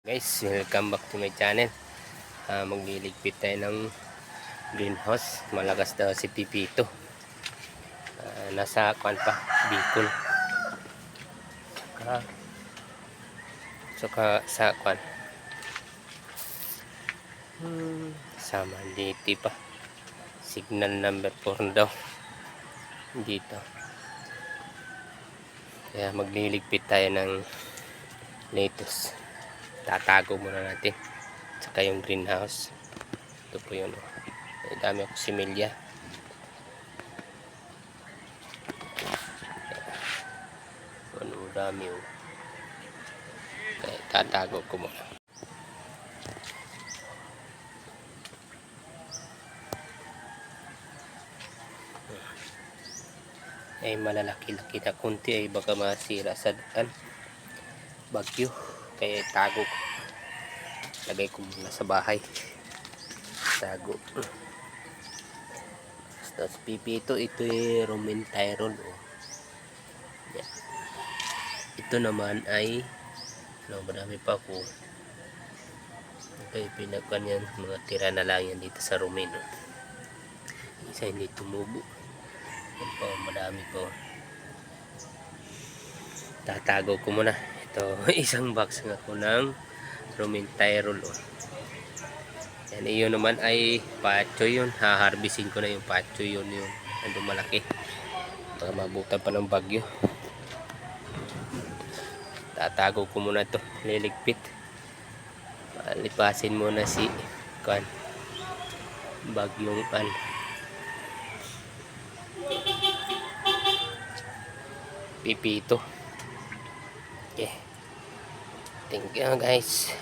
Guys, welcome back to my channel. Magliligpit tayo ng greenhouse. Malakas daw si Pipito. Nasa kwan pa, Bicol. Saka sa kwan. Sama dito pa. Signal number 4 daw. Dito. Kaya magliligpit tayo ng lettuce. Tatago muna natin. Saka yung greenhouse. Ito po yun. Dami ako similya. Ano dami oh. Kaya tatago ko muna. Ay malalaki-laki na kunti ay baka masira sa daan. Bagyo. Kaya tago ko. Lagay ko muna sa bahay. Tago. Tapos Pipito, ito ay Roman Tyrol. Oh. Yeah. Ito naman ay marami pa po. Ito ay pinagkan yan. Mga tira na lang yan dito sa Roman. Oh. Isa hindi tumubo. Yan po, madami po. Tatago ko muna. Ito, isang box nga ko ng Roman Tyrol. Oh. Yan, iyon naman ay patchoy yun. Haharbisin ko na yung patchoy yun. Ando malaki. Baka mabutan pa ng bagyo. Tatago ko muna to. Liligpit. Lipasin muna si kan bagyong an. Pipito. Okay. Thank you guys.